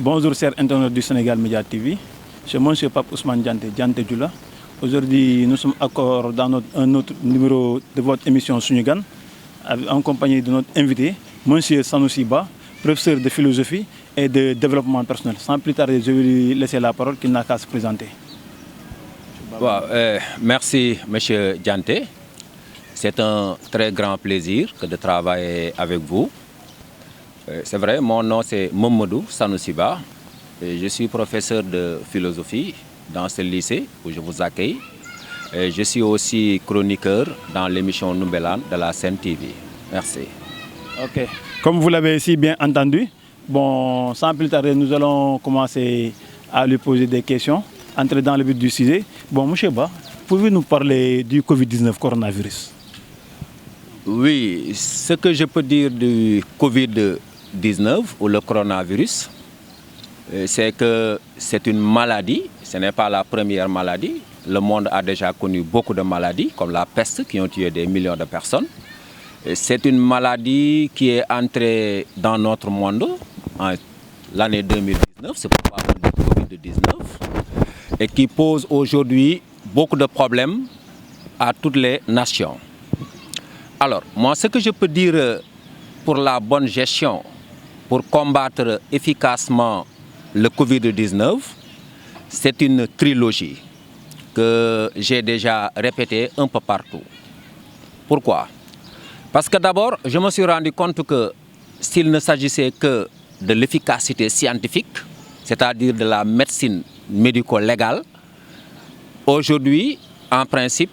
Bonjour chers internautes du Sénégal Média TV, c'est monsieur Pape Ousmane Dianté Dioula. Aujourd'hui, nous sommes encore dans un autre numéro de votre émission Sunugan, en compagnie de notre invité, monsieur Sanoussi Ba, professeur de philosophie et de développement personnel. Sans plus tarder, je vais lui laisser la parole, qu'il n'a qu'à se présenter. Merci monsieur Dianté. C'est un très grand plaisir de travailler avec vous. C'est vrai, mon nom c'est Mamadou Sanoussi Ba. Et je suis professeur de philosophie dans ce lycée où je vous accueille. Et je suis aussi chroniqueur dans l'émission Noubelan de la Sen TV. Merci. Ok. Comme vous l'avez si bien entendu, bon, sans plus tarder, nous allons commencer à lui poser des questions, entrer dans le but du sujet. Bon, monsieur Ba, pouvez-vous nous parler du Covid-19 coronavirus? Oui, ce que je peux dire du Covid-19 ou le coronavirus, c'est que c'est une maladie, ce n'est pas la première maladie. Le monde a déjà connu beaucoup de maladies, comme la peste, qui ont tué des millions de personnes. C'est une maladie qui est entrée dans notre monde en l'année 2019, c'est pourquoi on dit Covid-19, et qui pose aujourd'hui beaucoup de problèmes à toutes les nations. Alors, moi, ce que je peux dire pour la bonne gestion, pour combattre efficacement le Covid-19, c'est une trilogie que j'ai déjà répétée un peu partout. Pourquoi? Parce que d'abord, je me suis rendu compte que s'il ne s'agissait que de l'efficacité scientifique, c'est-à-dire de la médecine médico-légale, aujourd'hui, en principe,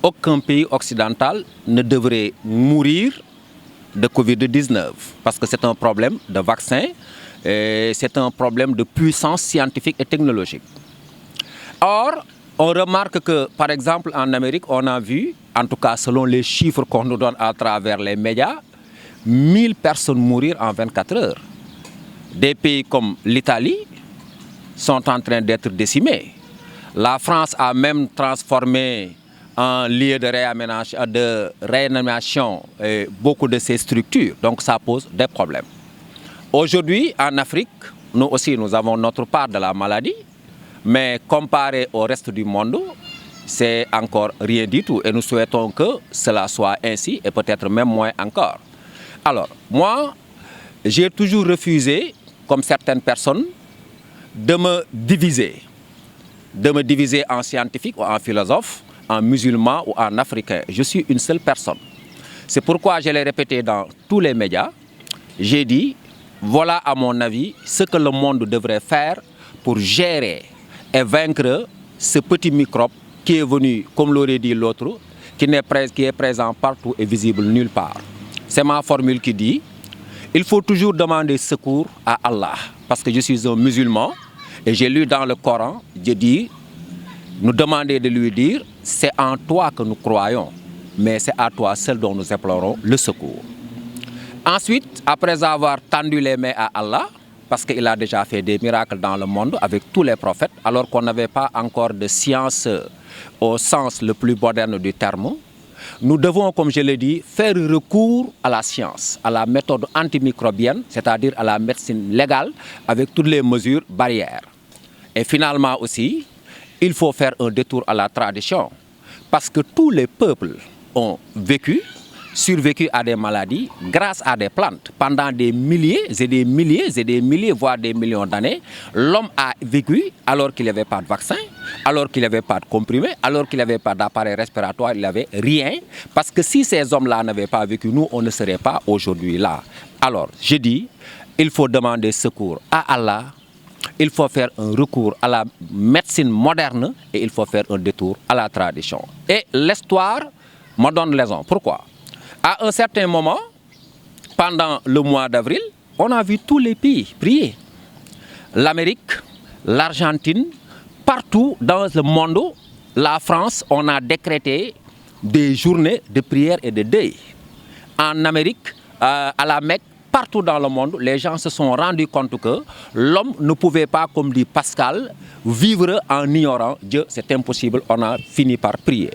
aucun pays occidental ne devrait mourir de Covid-19 parce que c'est un problème de vaccin et c'est un problème de puissance scientifique et technologique. Or, on remarque que, par exemple, en Amérique, on a vu, en tout cas selon les chiffres qu'on nous donne à travers les médias, 1000 personnes mourir en 24 heures. Des pays comme l'Italie sont en train d'être décimés. La France a même transformé en lieu de réanimation beaucoup de ces structures. Donc ça pose des problèmes. Aujourd'hui, en Afrique, nous aussi, nous avons notre part de la maladie. Mais comparé au reste du monde, c'est encore rien du tout. Et nous souhaitons que cela soit ainsi et peut-être même moins encore. Alors, moi, j'ai toujours refusé, comme certaines personnes, de me diviser. De me diviser en scientifique ou en philosophe, en musulman ou en africain. Je suis une seule personne. C'est pourquoi je l'ai répété dans tous les médias. J'ai dit, voilà à mon avis ce que le monde devrait faire pour gérer et vaincre ce petit microbe qui est venu, comme l'aurait dit l'autre, qui est présent partout et visible nulle part. C'est ma formule qui dit, il faut toujours demander secours à Allah. Parce que je suis un musulman et j'ai lu dans le Coran, Dieu dit, nous demander de lui dire, c'est en toi que nous croyons, mais c'est à toi seul dont nous implorons le secours. Ensuite, après avoir tendu les mains à Allah, parce qu'il a déjà fait des miracles dans le monde avec tous les prophètes, alors qu'on n'avait pas encore de science au sens le plus moderne du terme, nous devons, comme je l'ai dit, faire recours à la science, à la méthode antimicrobienne, c'est-à-dire à la médecine légale, avec toutes les mesures barrières. Et finalement aussi, il faut faire un détour à la tradition, parce que tous les peuples ont survécu à des maladies grâce à des plantes. Pendant des milliers et des milliers et des milliers, voire des millions d'années, l'homme a vécu alors qu'il n'y avait pas de vaccin, alors qu'il n'y avait pas de comprimés, alors qu'il n'y avait pas d'appareil respiratoire, il n'y avait rien. Parce que si ces hommes-là n'avaient pas vécu, nous, on ne serait pas aujourd'hui là. Alors, je dis, il faut demander secours à Allah, il faut faire un recours à la médecine moderne et il faut faire un détour à la tradition. Et l'histoire me donne raison. Pourquoi? À un certain moment, pendant le mois d'avril, on a vu tous les pays prier. L'Amérique, l'Argentine, partout dans le monde, la France, on a décrété des journées de prière et de deuil. En Amérique, à la Mecque, partout dans le monde, les gens se sont rendus compte que l'homme ne pouvait pas, comme dit Pascal, vivre en ignorant Dieu. C'est impossible, on a fini par prier.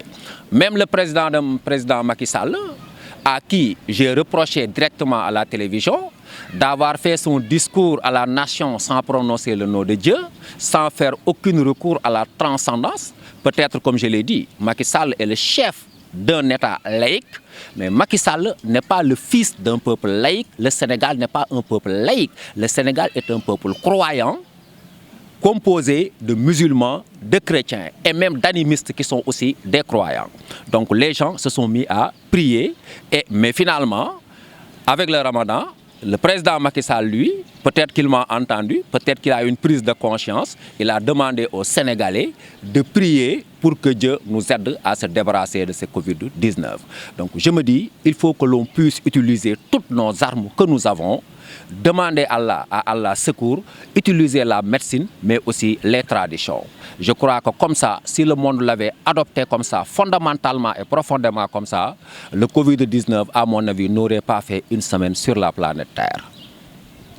Même le président Macky Sall à qui j'ai reproché directement à la télévision d'avoir fait son discours à la nation sans prononcer le nom de Dieu, sans faire aucun recours à la transcendance. Peut-être, comme je l'ai dit, Macky Sall est le chef d'un État laïque, mais Macky Sall n'est pas le fils d'un peuple laïque. Le Sénégal n'est pas un peuple laïque. Le Sénégal est un peuple croyant, composé de musulmans, de chrétiens et même d'animistes qui sont aussi des croyants. Donc les gens se sont mis à prier, mais finalement, avec le Ramadan, le président Macky Sall, lui, peut-être qu'il m'a entendu, peut-être qu'il a une prise de conscience, il a demandé aux Sénégalais de prier pour que Dieu nous aide à se débarrasser de ce Covid-19. Donc je me dis, il faut que l'on puisse utiliser toutes nos armes que nous avons, demander à Allah secours, utiliser la médecine, mais aussi les traditions. Je crois que comme ça, si le monde l'avait adopté comme ça, fondamentalement et profondément comme ça, le Covid-19, à mon avis, n'aurait pas fait une semaine sur la planète Terre.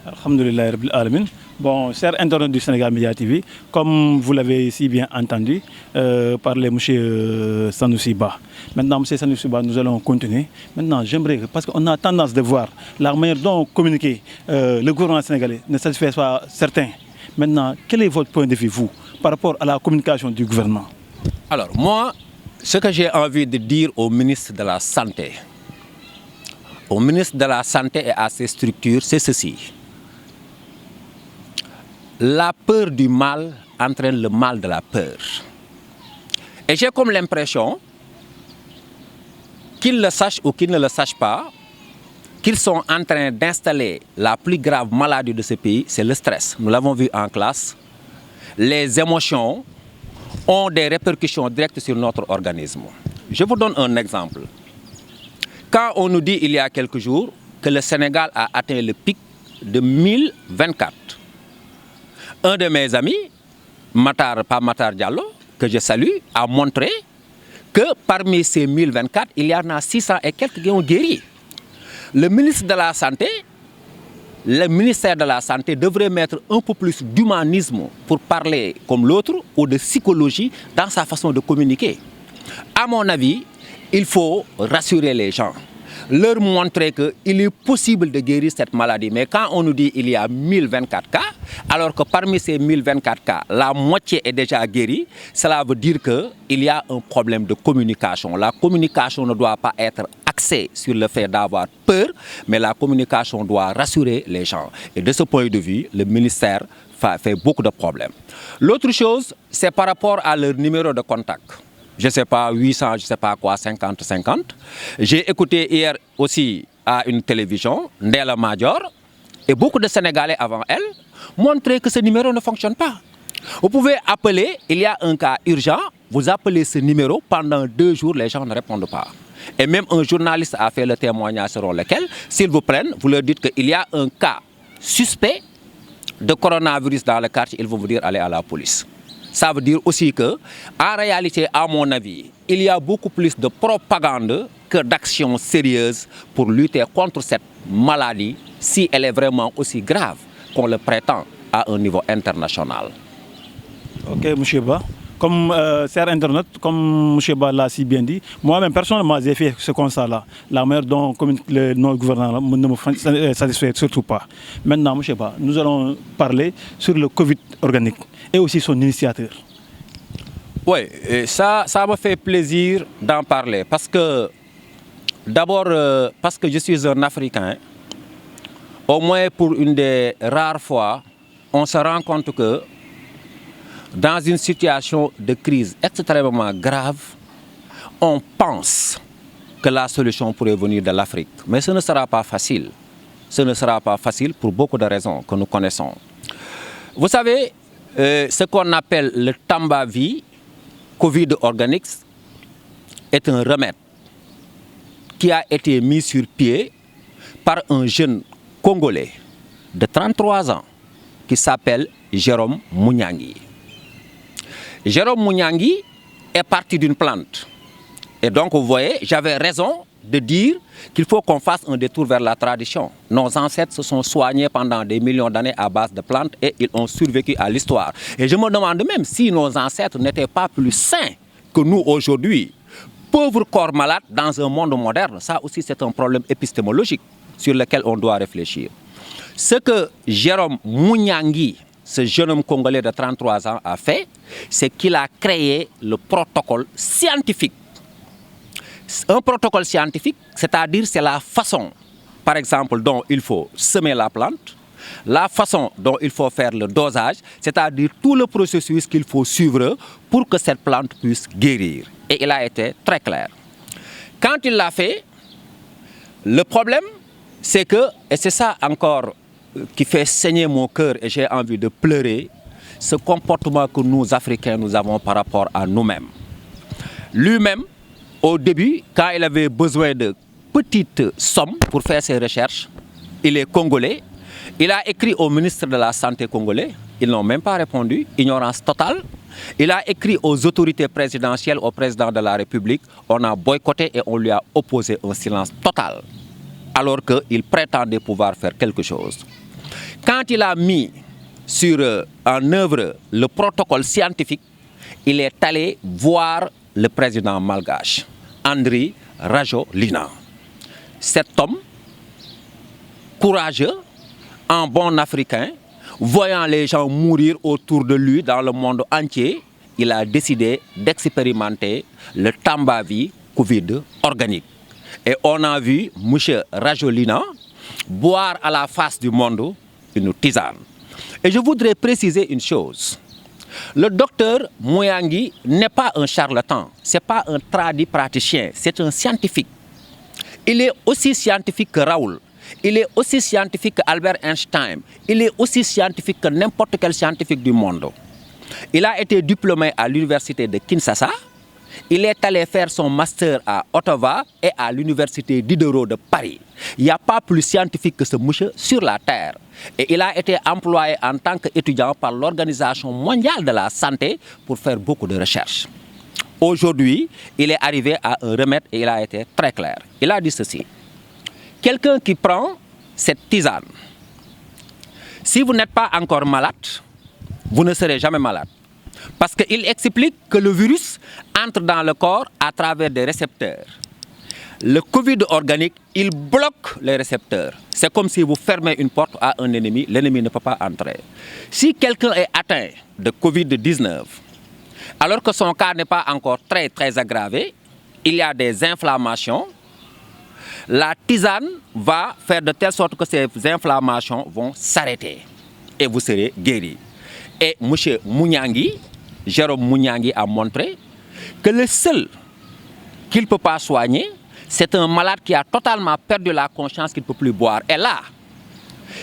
Alhamdulillah Rabbil Alamin. Bon, chers internautes du Sénégal Média TV, comme vous l'avez si bien entendu parler M. Sanoussi Ba. Maintenant, M. Sanoussi Ba, nous allons continuer. Maintenant, j'aimerais, parce qu'on a tendance de voir la manière dont communiquer le gouvernement sénégalais ne satisfait pas certains. Maintenant, quel est votre point de vue, vous, par rapport à la communication du gouvernement? Alors, moi, ce que j'ai envie de dire au ministre de la Santé, et à ses structures, c'est ceci. La peur du mal entraîne le mal de la peur. Et j'ai comme l'impression, qu'ils le sachent ou qu'ils ne le sachent pas, qu'ils sont en train d'installer la plus grave maladie de ce pays, c'est le stress. Nous l'avons vu en classe. Les émotions ont des répercussions directes sur notre organisme. Je vous donne un exemple. Quand on nous dit il y a quelques jours que le Sénégal a atteint le pic de 1024, un de mes amis, Matar Diallo, que je salue, a montré que parmi ces 1024, il y en a 600 et quelques qui ont guéri. Le ministère de la Santé devrait mettre un peu plus d'humanisme pour parler comme l'autre ou de psychologie dans sa façon de communiquer. À mon avis, il faut rassurer les gens, leur montrer qu'il est possible de guérir cette maladie. Mais quand on nous dit qu'il y a 1024 cas, alors que parmi ces 1024 cas, la moitié est déjà guérie, cela veut dire qu'il y a un problème de communication. La communication ne doit pas être axée sur le fait d'avoir peur, mais la communication doit rassurer les gens. Et de ce point de vue, le ministère fait beaucoup de problèmes. L'autre chose, c'est par rapport à leur numéro de contact. Je ne sais pas, 800, je ne sais pas quoi, 50-50. J'ai écouté hier aussi à une télévision, Ndella Madior, et beaucoup de Sénégalais avant elle, montraient que ce numéro ne fonctionne pas. Vous pouvez appeler, il y a un cas urgent, vous appelez ce numéro, pendant 2 jours, les gens ne répondent pas. Et même un journaliste a fait le témoignage selon lequel, s'ils vous prennent, vous leur dites qu'il y a un cas suspect de coronavirus dans le quartier, ils vont vous dire allez à la police. Ça veut dire aussi que, en réalité, à mon avis, il y a beaucoup plus de propagande que d'actions sérieuses pour lutter contre cette maladie, si elle est vraiment aussi grave qu'on le prétend à un niveau international. Ok, M. Ba. Comme chers internautes, comme M. Ba l'a si bien dit, moi-même personnellement j'ai fait ce constat-là. La manière dont notre gouvernement ne me satisfait surtout pas. Maintenant, M. Ba, nous allons parler sur le Covid organique et aussi son initiateur. Oui, ça me fait plaisir d'en parler parce que, d'abord, parce que je suis un Africain, au moins pour une des rares fois, on se rend compte que dans une situation de crise extrêmement grave, on pense que la solution pourrait venir de l'Afrique. Mais ce ne sera pas facile. Ce ne sera pas facile pour beaucoup de raisons que nous connaissons. Vous savez, ce qu'on appelle le Tambavi, Covid organique, est un remède qui a été mis sur pied par un jeune Congolais de 33 ans qui s'appelle Jérôme Mouniangui. Jérôme Mouniangui est parti d'une plante. Et donc, vous voyez, j'avais raison de dire qu'il faut qu'on fasse un détour vers la tradition. Nos ancêtres se sont soignés pendant des millions d'années à base de plantes et ils ont survécu à l'histoire. Et je me demande même si nos ancêtres n'étaient pas plus sains que nous aujourd'hui. pauvres corps malades dans un monde moderne. Ça aussi, c'est un problème épistémologique sur lequel on doit réfléchir. Ce que Jérôme Mouniangui, ce jeune homme congolais de 33 ans, a fait, c'est qu'il a créé le protocole scientifique. Un protocole scientifique, c'est-à-dire c'est la façon, par exemple, dont il faut semer la plante, la façon dont il faut faire le dosage, c'est-à-dire tout le processus qu'il faut suivre pour que cette plante puisse guérir. Et il a été très clair. Quand il l'a fait, le problème, c'est que, et c'est ça encore qui fait saigner mon cœur et j'ai envie de pleurer, ce comportement que nous, Africains, nous avons par rapport à nous-mêmes. Lui-même, au début, quand il avait besoin de petites sommes pour faire ses recherches, il est congolais, il a écrit au ministre de la Santé congolais, ils n'ont même pas répondu, ignorance totale. Il a écrit aux autorités présidentielles, au président de la République, on a boycotté et on lui a opposé un silence total, alors qu'il prétendait pouvoir faire quelque chose. Quand il a mis en œuvre le protocole scientifique, il est allé voir le président malgache, Andry Rajoelina. Cet homme, courageux, en bon africain, voyant les gens mourir autour de lui dans le monde entier, il a décidé d'expérimenter le Tambavi Covid organique. Et on a vu M. Rajoelina boire à la face du monde une tisane. Et je voudrais préciser une chose. Le docteur Mouniangui n'est pas un charlatan, ce n'est pas un praticien, c'est un scientifique. Il est aussi scientifique que Raoul. Il est aussi scientifique qu'Albert Einstein. Il est aussi scientifique que n'importe quel scientifique du monde. Il a été diplômé à l'université de Kinshasa. Il est allé faire son master à Ottawa et à l'université Diderot de Paris. Il n'y a pas plus scientifique que ce monsieur sur la Terre. Et il a été employé en tant qu'étudiant par l'Organisation mondiale de la santé pour faire beaucoup de recherches. Aujourd'hui, il est arrivé à un remède et il a été très clair. Il a dit ceci. Quelqu'un qui prend cette tisane, si vous n'êtes pas encore malade, vous ne serez jamais malade. Parce qu'il explique que le virus entre dans le corps à travers des récepteurs. Le Covid organique, il bloque les récepteurs. C'est comme si vous fermez une porte à un ennemi, l'ennemi ne peut pas entrer. Si quelqu'un est atteint de Covid-19, alors que son cas n'est pas encore très aggravé, il y a des inflammations, la tisane va faire de telle sorte que ces inflammations vont s'arrêter et vous serez guéri. Et M. Mouniangui, Jérôme Mouniangui a montré que le seul qu'il ne peut pas soigner, c'est un malade qui a totalement perdu la conscience qu'il ne peut plus boire. Et là,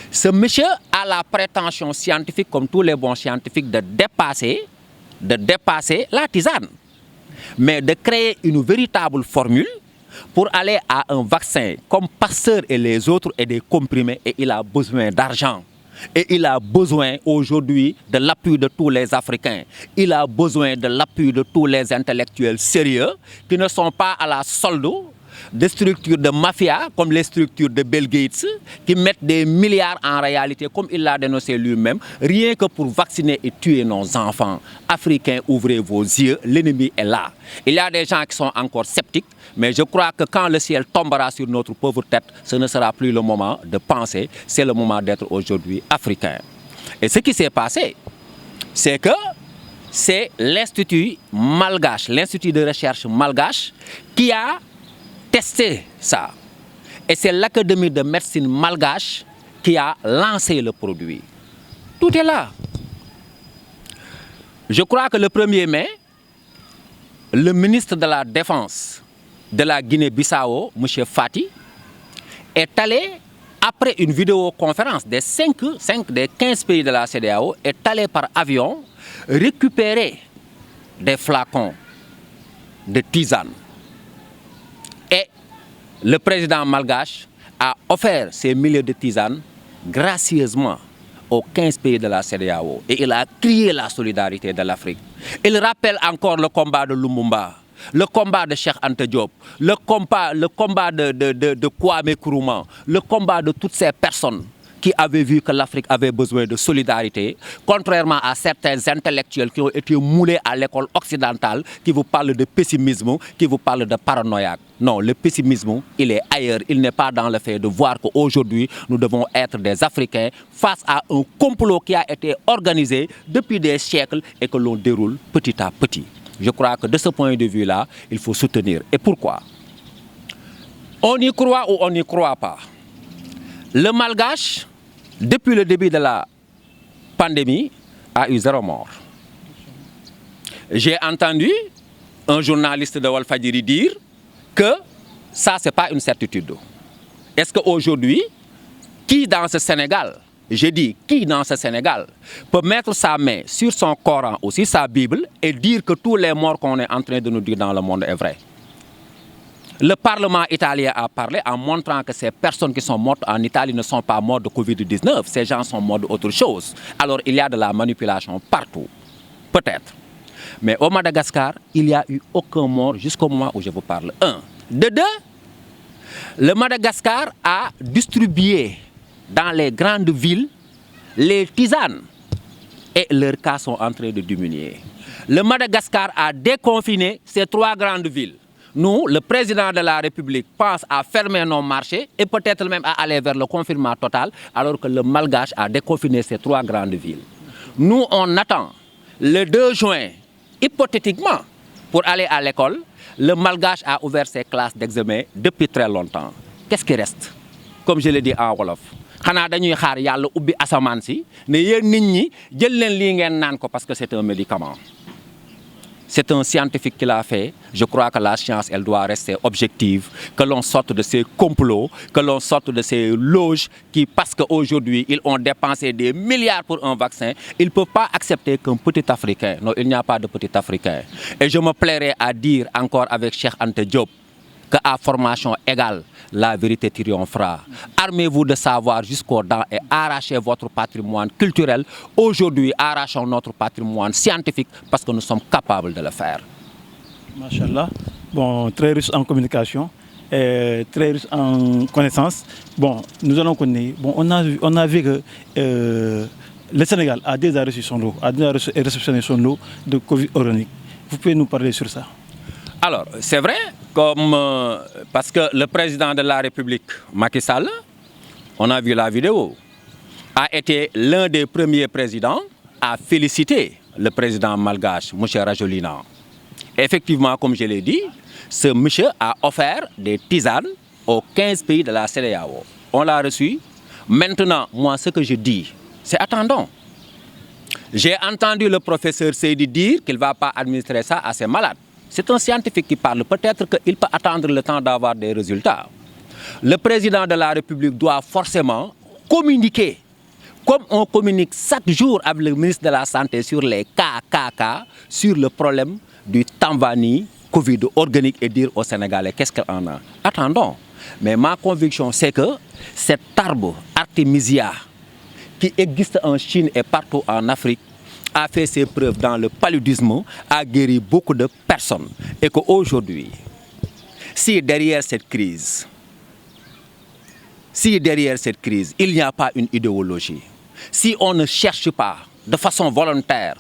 ce monsieur a la prétention scientifique, comme tous les bons scientifiques, de dépasser la tisane, mais de créer une véritable formule pour aller à un vaccin comme Pasteur et les autres et des comprimés, et il a besoin d'argent. Et il a besoin aujourd'hui de l'appui de tous les Africains. Il a besoin de l'appui de tous les intellectuels sérieux qui ne sont pas à la solde des structures de mafia comme les structures de Bill Gates qui mettent des milliards en réalité, comme il l'a dénoncé lui-même, rien que pour vacciner et tuer nos enfants. Africains, ouvrez vos yeux, l'ennemi est là. Il y a des gens qui sont encore sceptiques, mais je crois que quand le ciel tombera sur notre pauvre tête, ce ne sera plus le moment de penser, c'est le moment d'être aujourd'hui africain. Et ce qui s'est passé, c'est que c'est l'Institut malgache, l'Institut de recherche malgache, qui a testé ça. Et c'est l'Académie de médecine malgache qui a lancé le produit. Tout est là. Je crois que le 1er mai, le ministre de la Défense de la Guinée-Bissau, M. Fati, est allé, après une vidéoconférence des 15 pays de la CEDEAO, est allé par avion récupérer des flacons de tisane. Et le président malgache a offert ces milliers de tisanes gracieusement aux 15 pays de la CEDEAO. Et il a crié la solidarité de l'Afrique. Il rappelle encore le combat de Lumumba, le combat de Cheikh Anta Diop, le combat de Kwame Nkrumah, le combat de toutes ces personnes qui avait vu que l'Afrique avait besoin de solidarité, contrairement à certains intellectuels qui ont été moulés à l'école occidentale, qui vous parlent de pessimisme, qui vous parlent de paranoïaque. Non, le pessimisme, il est ailleurs. Il n'est pas dans le fait de voir qu'aujourd'hui, nous devons être des Africains face à un complot qui a été organisé depuis des siècles et que l'on déroule petit à petit. Je crois que de ce point de vue-là, il faut soutenir. Et pourquoi? On y croit ou on n'y croit pas. Le Malgache, depuis le début de la pandémie, a eu 0 mort. J'ai entendu un journaliste de Walfadjri dire que ça, ce n'est pas une certitude. Est-ce qu'aujourd'hui, qui dans ce Sénégal, je dis qui dans ce Sénégal, peut mettre sa main sur son Coran ou sur sa Bible et dire que tous les morts qu'on est en train de nous dire dans le monde est vrai? Le Parlement italien a parlé en montrant que ces personnes qui sont mortes en Italie ne sont pas mortes de Covid-19. Ces gens sont morts d'autre chose. Alors il y a de la manipulation partout. Peut-être. Mais au Madagascar, il n'y a eu aucun mort jusqu'au moment où je vous parle. 1. De 2, le Madagascar a distribué dans les grandes villes les tisanes et leurs cas sont en train de diminuer. Le Madagascar a déconfiné ces 3 grandes villes. Nous, le président de la République pense à fermer nos marchés et peut-être même à aller vers le confinement total, alors que le Malgache a déconfiné ces 3 grandes villes. Nous, on attend le 2 juin, hypothétiquement, pour aller à l'école. Le Malgache a ouvert ses classes d'examen depuis très longtemps. Qu'est-ce qui reste? Comme je l'ai dit en Wolof, xanaa dañuy xaar yàlla ubbi asamaan si ne yéen nit ñi jël leen lii ngeen naan ko parce que c'est un médicament. C'est un scientifique qui l'a fait. Je crois que la science, elle doit rester objective, que l'on sorte de ces complots, que l'on sorte de ces loges qui, parce qu'aujourd'hui, ils ont dépensé des milliards pour un vaccin, ils ne peuvent pas accepter qu'un petit Africain, non, il n'y a pas de petit Africain. Et je me plairais à dire encore avec Cheikh Anta Diop qu'à formation égale, la vérité triomphera. Armez-vous de savoir jusqu'aux dents et arrachez votre patrimoine culturel. Aujourd'hui, arrachons notre patrimoine scientifique parce que nous sommes capables de le faire. Machallah. Bon, très riche en communication, très riche en connaissances. Bon, nous allons connaître. Bon, on a vu que le Sénégal a déjà reçu son lot, a déjà réceptionné son lot de Covid oronique. Vous pouvez nous parler sur ça? Alors, c'est vrai, parce que le président de la République, Macky Sall, on a vu la vidéo, a été l'un des premiers présidents à féliciter le président malgache, M. Rajolina. Effectivement, comme je l'ai dit, ce monsieur a offert des tisanes aux 15 pays de la CEDEAO. On l'a reçu. Maintenant, moi, ce que je dis, c'est attendons. J'ai entendu le professeur Seydi dire qu'il ne va pas administrer ça à ses malades. C'est un scientifique qui parle. Peut-être qu'il peut attendre le temps d'avoir des résultats. Le président de la République doit forcément communiquer, comme on communique chaque jour avec le ministre de la Santé sur les cas, sur le problème du Tanvani, Covid organique et dire aux Sénégalais qu'est-ce qu'il en a. Attendons. Mais ma conviction, c'est que cet arbre Artemisia qui existe en Chine et partout en Afrique a fait ses preuves dans le paludisme, a guéri beaucoup de personnes. Et qu'aujourd'hui, si derrière cette crise, il n'y a pas une idéologie, si on ne cherche pas de façon volontaire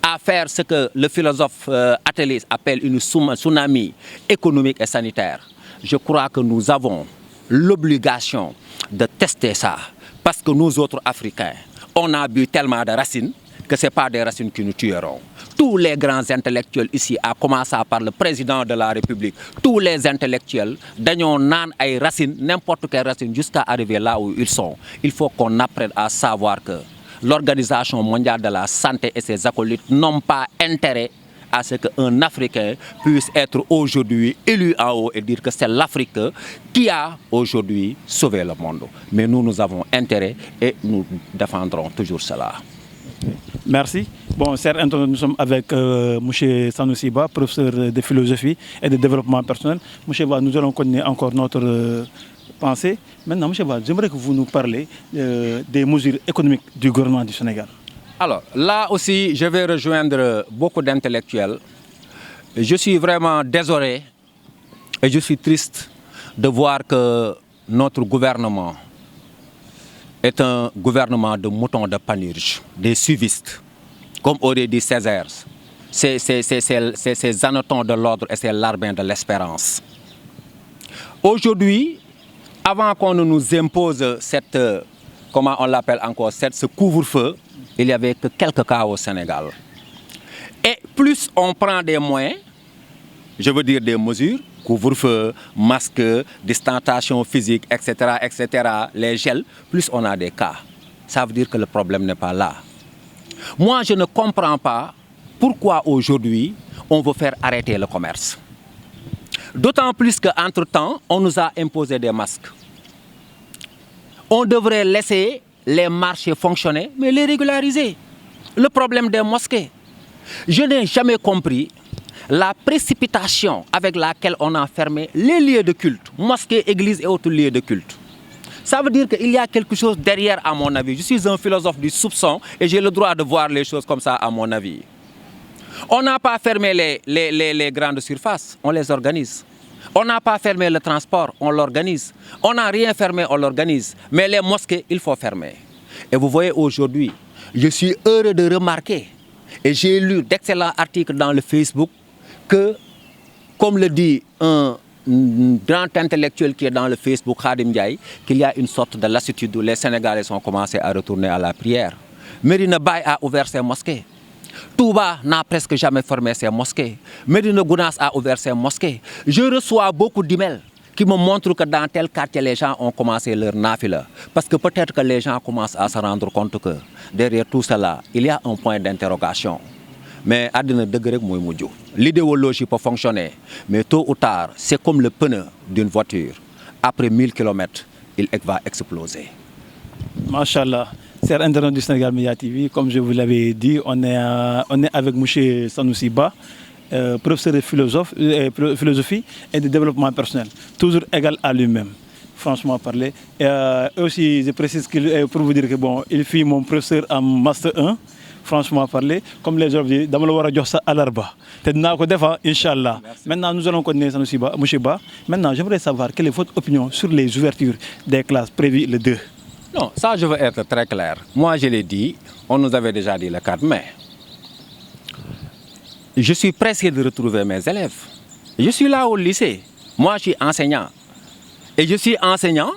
à faire ce que le philosophe Athélis appelle une tsunami économique et sanitaire, je crois que nous avons l'obligation de tester ça. Parce que nous autres Africains, on a bu tellement de racines que ce n'est pas des racines qui nous tueront. Tous les grands intellectuels ici, à commencer par le président de la République, tous les intellectuels, d'ailleurs, ay racines, n'importe quelle racine, jusqu'à arriver là où ils sont. Il faut qu'on apprenne à savoir que l'Organisation mondiale de la santé et ses acolytes n'ont pas intérêt à ce qu'un Africain puisse être aujourd'hui élu en haut et dire que c'est l'Afrique qui a aujourd'hui sauvé le monde. Mais nous avons intérêt et nous défendrons toujours cela. Merci. Bon, nous sommes avec M. Sanoussi Ba, professeur de philosophie et de développement personnel. M. Ba, nous allons connaître encore notre pensée. Maintenant, M. Ba, j'aimerais que vous nous parlez des mesures économiques du gouvernement du Sénégal. Alors, là aussi, je vais rejoindre beaucoup d'intellectuels. Je suis vraiment désolé et je suis triste de voir que notre gouvernement est un gouvernement de moutons de Panurge, des suivistes, comme aurait dit Césaire. C'est ces anotons de l'ordre et ces larbins de l'espérance. Aujourd'hui, avant qu'on ne nous impose cette, comment on l'appelle encore, ce couvre-feu, il n'y avait que quelques cas au Sénégal. Et plus on prend des moyens, je veux dire des mesures, couvre-feu, masque, distanciation physique, etc., les gels, plus on a des cas. Ça veut dire que le problème n'est pas là. Moi, je ne comprends pas pourquoi aujourd'hui on veut faire arrêter le commerce. D'autant plus qu'entre-temps, on nous a imposé des masques. On devrait laisser les marchés fonctionner, mais les régulariser. Le problème des mosquées. Je n'ai jamais compris la précipitation avec laquelle on a fermé les lieux de culte, mosquées, églises et autres lieux de culte. Ça veut dire qu'il y a quelque chose derrière, à mon avis. Je suis un philosophe du soupçon et j'ai le droit de voir les choses comme ça, à mon avis. On n'a pas fermé les grandes surfaces, on les organise. On n'a pas fermé le transport, on l'organise. On n'a rien fermé, on l'organise. Mais les mosquées, il faut fermer. Et vous voyez aujourd'hui, je suis heureux de remarquer, et j'ai lu d'excellents articles dans le Facebook, que, comme le dit un grand intellectuel qui est dans le Facebook, Khadim Ndiaye, qu'il y a une sorte de lassitude où les Sénégalais ont commencé à retourner à la prière. Medina Baye a ouvert ses mosquées. Touba n'a presque jamais fermé ses mosquées. Medina Gounass a ouvert ses mosquées. Je reçois beaucoup d'emails qui me montrent que dans tel quartier, les gens ont commencé leur nafila. Parce que peut-être que les gens commencent à se rendre compte que derrière tout cela, il y a un point d'interrogation. Mais l'idéologie peut fonctionner, mais tôt ou tard, c'est comme le pneu d'une voiture. Après 1000 km, il va exploser. Machallah. Chers internautes du Sénégal Média TV, comme je vous l'avais dit, on est avec M. Sanoussi Ba, professeur de philosophie et de développement personnel, toujours égal à lui-même, franchement parler. Et aussi, je précise pour vous dire que bon, il fit mon professeur en Master 1, franchement parler, comme les gens disent, dans le Wara à l'Arba. Inch'Allah. Maintenant, nous allons connaître Sanoussi Ba, M. Ba. Maintenant, j'aimerais savoir quelle est votre opinion sur les ouvertures des classes prévues le 2. Non, ça je veux être très clair. Moi je l'ai dit, on nous avait déjà dit le 4 mai. Je suis pressé de retrouver mes élèves. Je suis là au lycée. Moi je suis enseignant. Et je suis enseignant,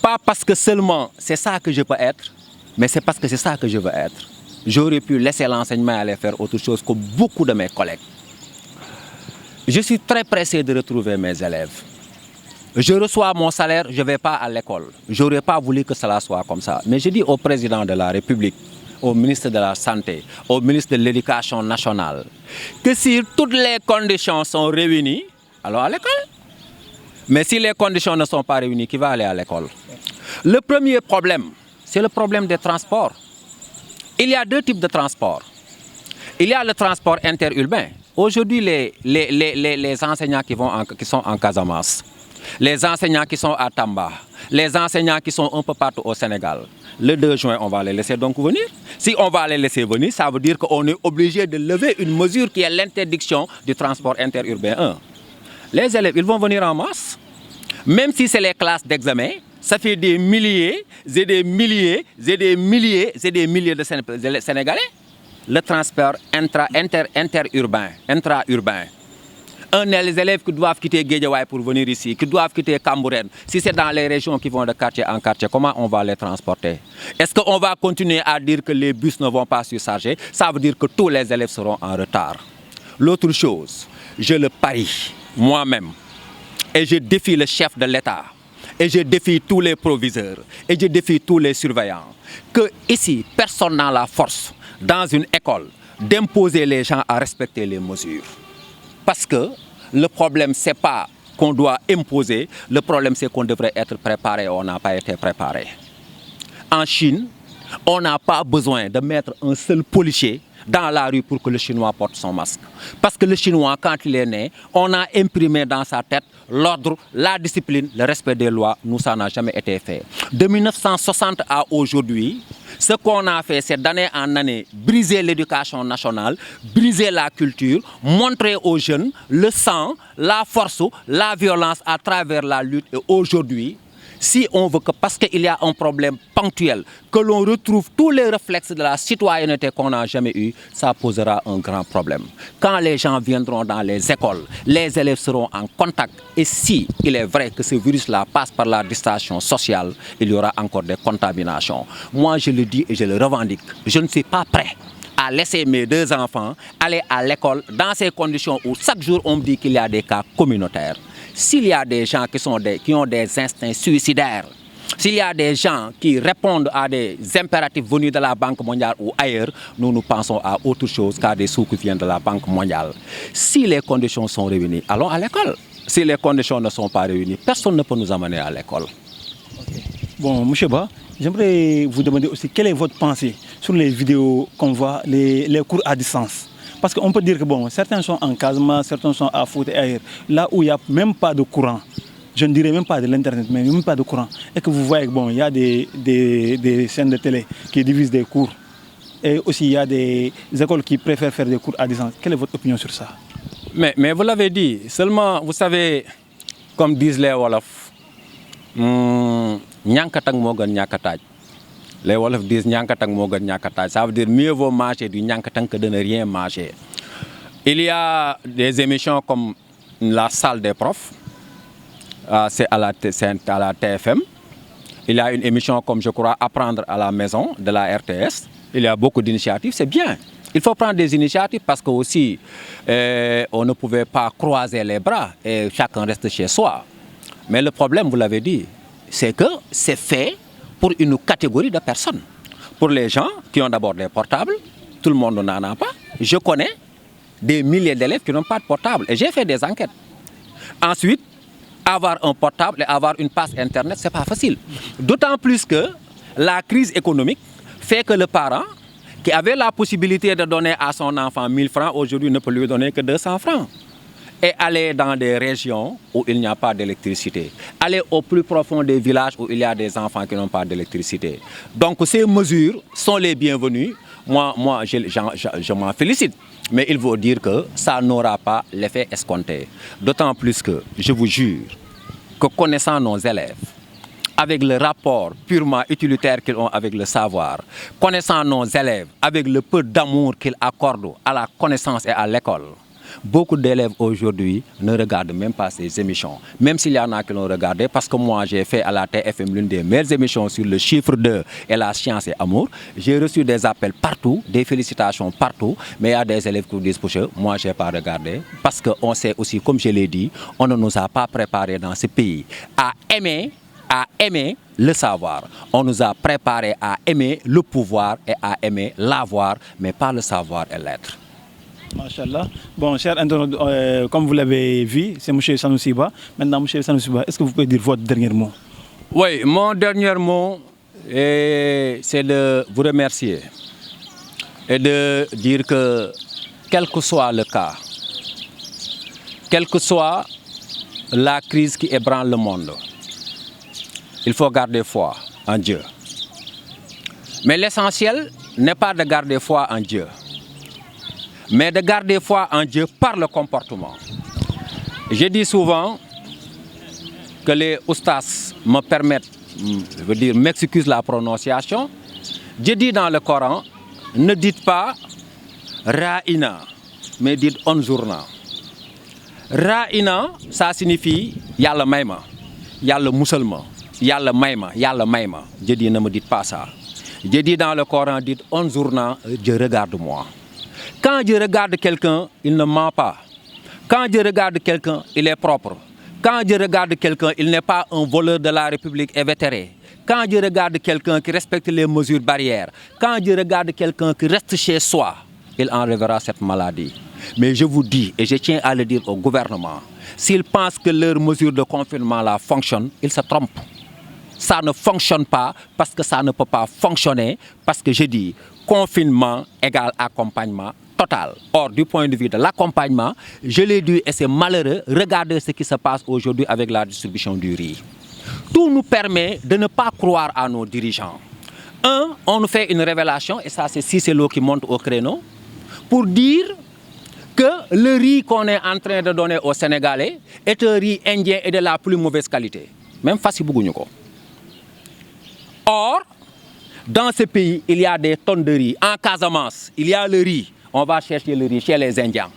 pas parce que seulement c'est ça que je peux être, mais c'est parce que c'est ça que je veux être. J'aurais pu laisser l'enseignement aller faire autre chose que beaucoup de mes collègues. Je suis très pressé de retrouver mes élèves. Je reçois mon salaire, je ne vais pas à l'école. Je n'aurais pas voulu que cela soit comme ça. Mais je dis au président de la République, au ministre de la Santé, au ministre de l'Éducation nationale, que si toutes les conditions sont réunies, alors à l'école. Mais si les conditions ne sont pas réunies, qui va aller à l'école? Le premier problème, c'est le problème des transports. Il y a deux types de transports. Il y a le transport interurbain. Aujourd'hui, les enseignants qui sont en Casamance, les enseignants qui sont à Tamba, les enseignants qui sont un peu partout au Sénégal, le 2 juin, on va les laisser donc venir. Si on va les laisser venir, ça veut dire qu'on est obligé de lever une mesure qui est l'interdiction du transport interurbain 1. Les élèves, ils vont venir en masse. Même si c'est les classes d'examen, ça fait des milliers, et des milliers, et des milliers, et des milliers de Sénégalais. Le transport interurbain. Les élèves qui doivent quitter Guédiawaye pour venir ici, qui doivent quitter Cambérène, si c'est dans les régions qui vont de quartier en quartier, comment on va les transporter? Est-ce qu'on va continuer à dire que les bus ne vont pas surcharger? Ça veut dire que tous les élèves seront en retard. L'autre chose, je le parie moi-même, et je défie le chef de l'État, et je défie tous les proviseurs, et je défie tous les surveillants, que ici, personne n'a la force, dans une école, d'imposer les gens à respecter les mesures. Parce que le problème, ce n'est pas qu'on doit imposer, le problème, c'est qu'on devrait être préparé, on n'a pas été préparé. En Chine, on n'a pas besoin de mettre un seul policier dans la rue pour que le Chinois porte son masque. Parce que le Chinois, quand il est né, on a imprimé dans sa tête l'ordre, la discipline, le respect des lois. Nous, ça n'a jamais été fait. De 1960 à aujourd'hui, ce qu'on a fait, c'est d'année en année briser l'éducation nationale, briser la culture, montrer aux jeunes le sang, la force, la violence à travers la lutte. Et aujourd'hui, Si on veut que, parce qu'il y a un problème ponctuel, que l'on retrouve tous les réflexes de la citoyenneté qu'on n'a jamais eu, ça posera un grand problème. Quand les gens viendront dans les écoles, les élèves seront en contact. Et si il est vrai que ce virus-là passe par la distanciation sociale, il y aura encore des contaminations. Moi, je le dis et je le revendique. Je ne suis pas prêt à laisser mes 2 enfants aller à l'école dans ces conditions où chaque jour on me dit qu'il y a des cas communautaires. S'il y a des gens qui ont des instincts suicidaires, s'il y a des gens qui répondent à des impératifs venus de la Banque mondiale ou ailleurs, nous pensons à autre chose qu'à des sous qui viennent de la Banque mondiale. Si les conditions sont réunies, allons à l'école. Si les conditions ne sont pas réunies, personne ne peut nous amener à l'école. Okay. Bon, M. Ba, j'aimerais vous demander aussi quelle est votre pensée sur les vidéos qu'on voit, les cours à distance. Parce qu'on peut dire que bon, certains sont en Casamance, certains sont à Fouta et ailleurs, là où il n'y a même pas de courant. Je ne dirais même pas de l'internet, mais même pas de courant. Et que vous voyez qu'il bon, y a des chaînes de télé qui divisent des cours. Et aussi il y a des écoles qui préfèrent faire des cours à distance. Quelle est votre opinion sur ça? Mais vous l'avez dit, seulement, vous savez, comme disent les Wolofs, ñankatang moo gën ñàkkataaj. Les Wolofs disent ñankatang moo gën ñàkkataaj. Ça veut dire mieux vaut manger du ñankatang que de ne rien manger. Il y a des émissions comme la salle des profs, c'est à la TFM. Il y a une émission comme, je crois, Apprendre à la maison de la RTS. Il y a beaucoup d'initiatives, c'est bien. Il faut prendre des initiatives parce que aussi, on ne pouvait pas croiser les bras et chacun reste chez soi. Mais le problème, vous l'avez dit, c'est que c'est fait pour une catégorie de personnes. Pour les gens qui ont d'abord des portables, tout le monde n'en a pas. Je connais des milliers d'élèves qui n'ont pas de portable et j'ai fait des enquêtes. Ensuite, avoir un portable et avoir une passe Internet, ce n'est pas facile. D'autant plus que la crise économique fait que le parent qui avait la possibilité de donner à son enfant 1000 francs, aujourd'hui ne peut lui donner que 200 francs. Et aller dans des régions où il n'y a pas d'électricité. Aller au plus profond des villages où il y a des enfants qui n'ont pas d'électricité. Donc ces mesures sont les bienvenues. Moi je m'en félicite. Mais il faut dire que ça n'aura pas l'effet escompté. D'autant plus que, je vous jure, que connaissant nos élèves, avec le rapport purement utilitaire qu'ils ont avec le savoir, connaissant nos élèves, avec le peu d'amour qu'ils accordent à la connaissance et à l'école, beaucoup d'élèves aujourd'hui ne regardent même pas ces émissions. Même s'il y en a qui l'ont regardé, parce que moi j'ai fait à la TFM l'une des meilleures émissions sur le chiffre 2 et la science et amour. J'ai reçu des appels partout, des félicitations partout, mais il y a des élèves qui disent « moi je n'ai pas regardé » parce qu'on sait aussi, comme je l'ai dit, on ne nous a pas préparés dans ce pays à aimer le savoir. On nous a préparés à aimer le pouvoir et à aimer l'avoir, mais pas le savoir et l'être. Machallah. Bon, cher internaute, comme vous l'avez vu, c'est M. Sanoussi Ba. Maintenant, M. Sanoussi Ba, est-ce que vous pouvez dire votre dernier mot? Oui, mon dernier mot, c'est de vous remercier et de dire que, quel que soit le cas, quelle que soit la crise qui ébranle le monde, il faut garder foi en Dieu. Mais l'essentiel n'est pas de garder foi en Dieu, mais de garder foi en Dieu par le comportement. Je dis souvent que les oustas me permettent, je veux dire, m'excuse la prononciation. Dieu dit dans le Coran, ne dites pas Ra'ina, mais dites Onzurna. Ra'ina, ça signifie Yalla Maïma, Yalla Musulman, Yalla Maïma, Yalla Maïma. Dieu dit ne me dites pas ça. Dieu dit dans le Coran, dites Onzurna, Dieu regarde-moi. Quand Dieu regarde quelqu'un, il ne ment pas. Quand Dieu regarde quelqu'un, il est propre. Quand Dieu regarde quelqu'un, il n'est pas un voleur de la République invétéré. Quand Dieu regarde quelqu'un qui respecte les mesures barrières, quand Dieu regarde quelqu'un qui reste chez soi, il enlèvera cette maladie. Mais je vous dis, et je tiens à le dire au gouvernement, s'ils pensent que leurs mesures de confinement là fonctionnent, ils se trompent. Ça ne fonctionne pas parce que ça ne peut pas fonctionner, parce que je dis, confinement égale accompagnement total. Or, du point de vue de l'accompagnement, je l'ai dit et c'est malheureux, regardez ce qui se passe aujourd'hui avec la distribution du riz. Tout nous permet de ne pas croire à nos dirigeants. On nous fait une révélation, et ça c'est Cissé Lo qui monte au créneau, pour dire que le riz qu'on est en train de donner aux Sénégalais est un riz indien et de la plus mauvaise qualité. Même Fassi Bougounouko. Or, dans ce pays, il y a des tonnes de riz. En Casamance, il y a le riz. On va chercher le riz chez les Indiens.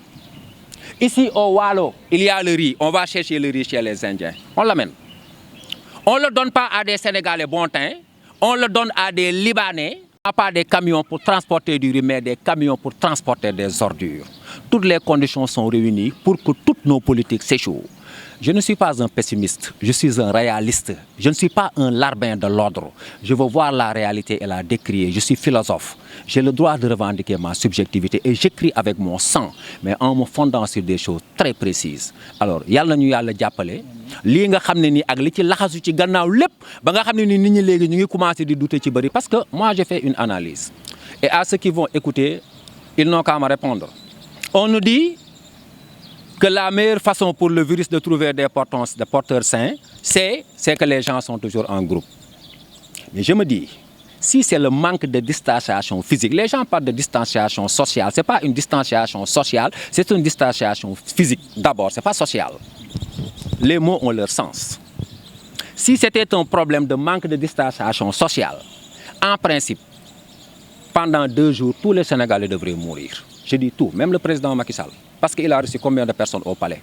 Ici, au Wallo, il y a le riz. On va chercher le riz chez les Indiens. On l'amène. On ne le donne pas à des Sénégalais bon teint. On le donne à des Libanais. Pas des camions pour transporter du riz, mais des camions pour transporter des ordures. Toutes les conditions sont réunies pour que toutes nos politiques s'échouent. Je ne suis pas un pessimiste, je suis un réaliste. Je ne suis pas un larbin de l'ordre. Je veux voir la réalité et la décrire. Je suis philosophe. J'ai le droit de revendiquer ma subjectivité et j'écris avec mon sang, mais en me fondant sur des choses très précises. Alors, yalla ñu yalla jappalé. Li nga xamné ni ak li ci laxasu ci gannaaw lépp ba nga xamné ni nit ñi légui ñu ngi commencé di douter ci bari parce que moi j'ai fait une analyse. Et à ceux qui vont écouter, ils n'ont qu'à me répondre. On nous dit que la meilleure façon pour le virus de trouver des porteurs sains, c'est que les gens sont toujours en groupe. Mais je me dis, si c'est le manque de distanciation physique, les gens parlent de distanciation sociale, ce n'est pas une distanciation sociale, c'est une distanciation physique d'abord, ce n'est pas social. Les mots ont leur sens. Si c'était un problème de manque de distanciation sociale, en principe, pendant 2 jours, tous les Sénégalais devraient mourir. Je dis tout, même le président Macky Sall. Parce qu'il a reçu combien de personnes au palais?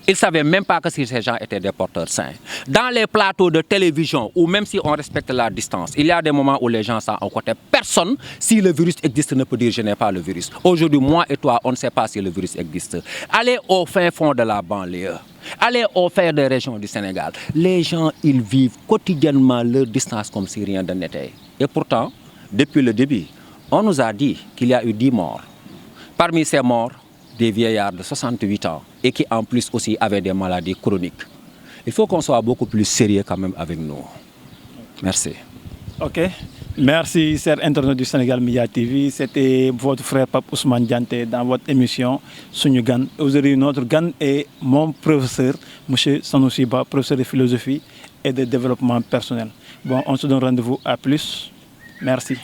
Il ne savait même pas que si ces gens étaient des porteurs sains. Dans les plateaux de télévision, ou même si on respecte la distance, il y a des moments où les gens sont à côté. Personne, si le virus existe, ne peut dire je n'ai pas le virus. Aujourd'hui, moi et toi, on ne sait pas si le virus existe. Allez au fin fond de la banlieue. Allez au fin des régions du Sénégal. Les gens, ils vivent quotidiennement leur distance comme si rien de n'était. Et pourtant, depuis le début, on nous a dit qu'il y a eu 10 morts. Parmi ces morts, des vieillards de 68 ans et qui en plus aussi avaient des maladies chroniques. Il faut qu'on soit beaucoup plus sérieux quand même avec nous. Merci. Ok. Merci, chers internautes du Sénégal Média TV. C'était votre frère Pape Ousmane Dianté dans votre émission Suñu Gan. Aujourd'hui, notre gan est mon professeur, M. Sanoussi Ba, professeur de philosophie et de développement personnel. Bon, on se donne rendez-vous à plus. Merci.